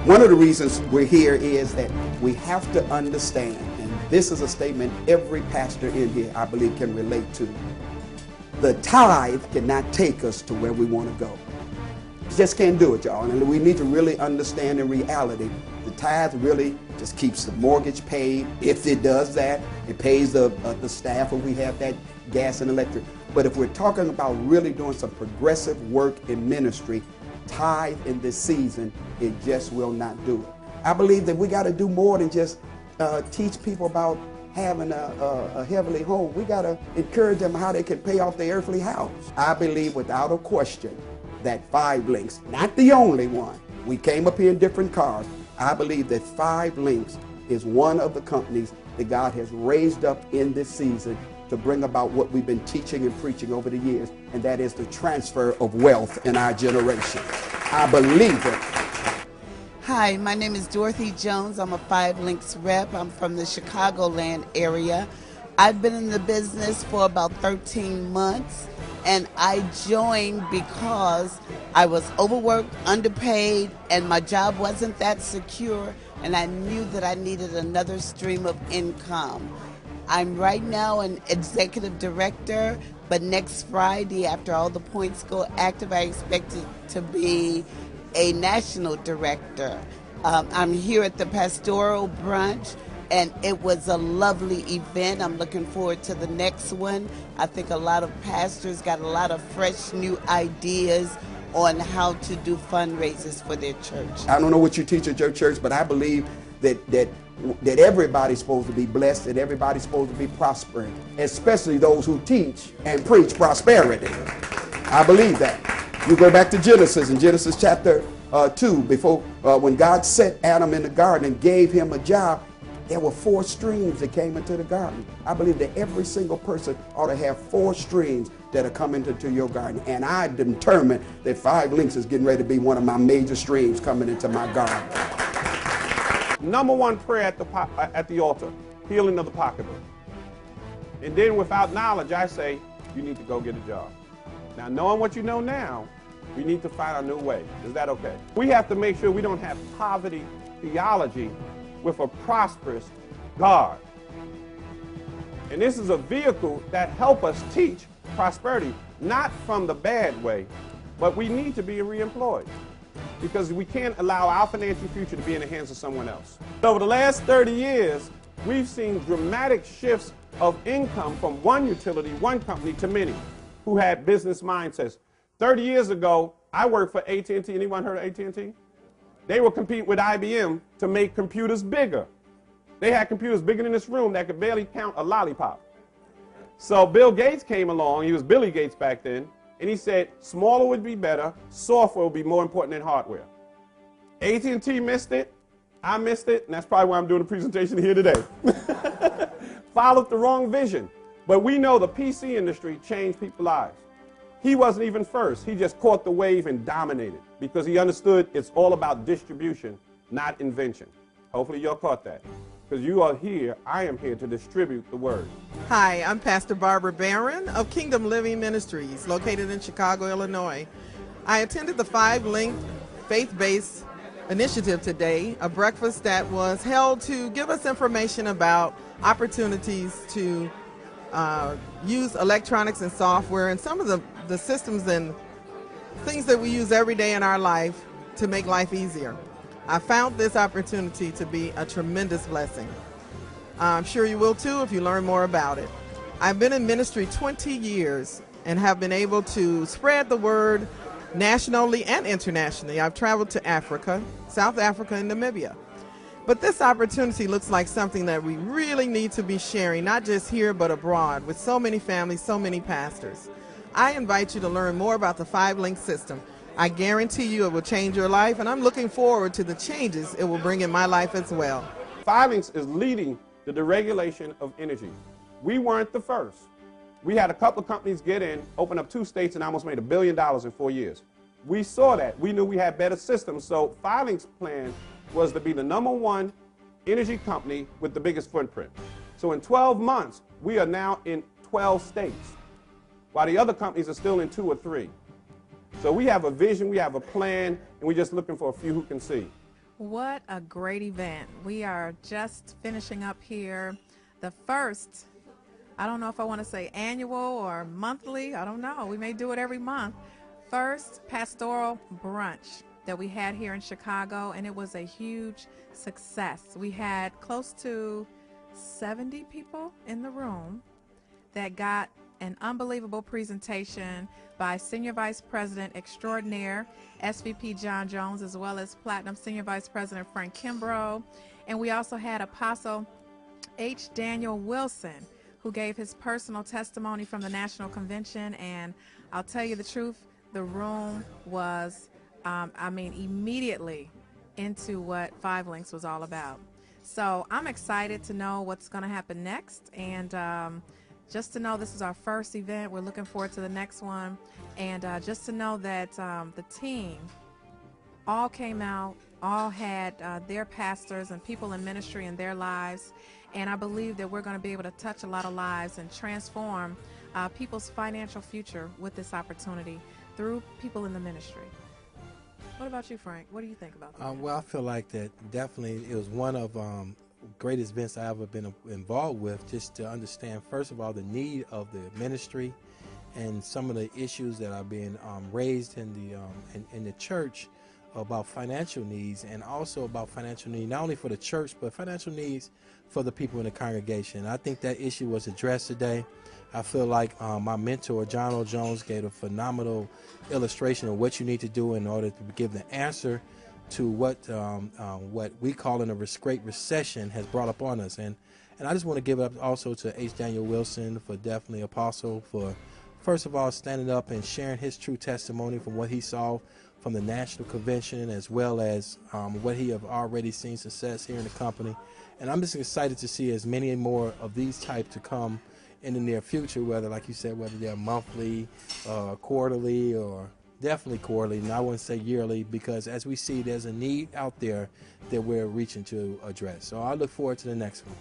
One of the reasons we're here is that we have to understand, and this is a statement every pastor in here, I believe, can relate to. The tithe cannot take us to where we want to go. Just can't do it, y'all. And we need to really understand in reality, the tithe really just keeps the mortgage paid. If it does that, it pays the staff when we have that gas and electric. But if we're talking about really doing some progressive work in ministry, tithe in this season, it just will not do it. I believe that we got to do more than just teach people about having a heavenly home. We got to encourage them how they can pay off their earthly house. I believe without a question that 5 Links, not the only one, we came up here in different cars. I believe that 5 Links is one of the companies that God has raised up in this season to bring about what we've been teaching and preaching over the years, and that is the transfer of wealth in our generation. I believe it. Hi, my name is Dorothy Jones. I'm a 5 Links rep. I'm from the Chicagoland area. I've been in the business for about 13 months, and I joined because I was overworked, underpaid, and my job wasn't that secure, and I knew that I needed another stream of income. I'm right now an executive director, but next Friday, after all the points go active, I expect it to be a national director. I'm here at the Pastoral Brunch, and it was a lovely event. I'm looking forward to the next one. I think a lot of pastors got a lot of fresh new ideas on how to do fundraisers for their church. I don't know what you teach at your church, but I believe that everybody's supposed to be blessed and everybody's supposed to be prospering, especially those who teach and preach prosperity. I believe that. You go back to Genesis, in Genesis chapter 2, before when God set Adam in the garden and gave him a job, there were 4 streams that came into the garden. I believe that every single person ought to have 4 streams that are coming into your garden. And I determined that 5 Links is getting ready to be one of my major streams coming into my garden. Number 1 prayer at the altar, healing of the pocketbook. And then without knowledge, I say, you need to go get a job. Now, knowing what you know now, we need to find a new way. Is that okay? We have to make sure we don't have poverty theology with a prosperous God. And this is a vehicle that helps us teach prosperity, not from the bad way, but we need to be reemployed, because we can't allow our financial future to be in the hands of someone else. Over the last 30 years, we've seen dramatic shifts of income from one utility, one company, to many who had business mindsets. 30 years ago, I worked for AT&T. Anyone heard of AT&T? They were competing with IBM to make computers bigger. They had computers bigger than this room that could barely count a lollipop. So Bill Gates came along, he was Billy Gates back then, and he said smaller would be better, software would be more important than hardware. AT&T missed it, I missed it, and that's probably why I'm doing a presentation here today. Followed the wrong vision. But we know the PC industry changed people's lives. He wasn't even first. He just caught the wave and dominated because he understood it's all about distribution, not invention. Hopefully y'all caught that. Because you are here, I am here to distribute the word. Hi, I'm Pastor Barbara Barron of Kingdom Living Ministries, located in Chicago, Illinois. I attended the 5 Link faith-based initiative today, a breakfast that was held to give us information about opportunities to use electronics and software and some of the systems and things that we use every day in our life to make life easier. I found this opportunity to be a tremendous blessing. I'm sure you will too if you learn more about it. I've been in ministry 20 years and have been able to spread the word nationally and internationally. I've traveled to Africa, South Africa, and Namibia. But this opportunity looks like something that we really need to be sharing, not just here but abroad, with so many families, so many pastors. I invite you to learn more about the 5 Link system. I guarantee you it will change your life, and I'm looking forward to the changes it will bring in my life as well. 5 Links is leading the deregulation of energy. We weren't the first. We had a couple of companies get in, open up 2 states, and almost made $1 billion in 4 years. We saw that. We knew we had better systems, so 5 Links' plan was to be the #1 energy company with the biggest footprint. So in 12 months, we are now in 12 states, while the other companies are still in 2 or 3. So we have a vision, we have a plan, and we're just looking for a few who can see. What a great event. We are just finishing up here the first, I don't know if I want to say annual or monthly, I don't know. We may do it every month. First Pastoral Brunch that we had here in Chicago, and it was a huge success. We had close to 70 people in the room that got an unbelievable presentation by Senior Vice President Extraordinaire, SVP John Jones, as well as Platinum Senior Vice President Frank Kimbrough. And we also had Apostle H. Daniel Wilson, who gave his personal testimony from the National Convention. And I'll tell you the truth, the room was, immediately into what Five Links was all about. So I'm excited to know what's going to happen next. And just to know this is our first event, we're looking forward to the next one. And just to know that the team all came out, all had their pastors and people in ministry in their lives. And I believe that we're going to be able to touch a lot of lives and transform people's financial future with this opportunity through people in the ministry. What about you, Frank? What do you think about that? Well, I feel like that definitely it was one of greatest events I've ever been involved with, just to understand, first of all, the need of the ministry and some of the issues that are being raised in the church about financial needs, and also about financial need not only for the church but financial needs for the people in the congregation. I think that issue was addressed today. I feel like my mentor John O. Jones gave a phenomenal illustration of what you need to do in order to give the answer to what we call in a great recession has brought upon us. And I just want to give it up also to H. Daniel Wilson, for definitely Apostle, for first of all standing up and sharing his true testimony from what he saw from the National Convention, as well as what he have already seen success here in the company. And I'm just excited to see as many more of these type to come in the near future, whether, like you said, whether they're monthly, quarterly, or definitely quarterly, and I wouldn't say yearly, because as we see, there's a need out there that we're reaching to address. So I look forward to the next one.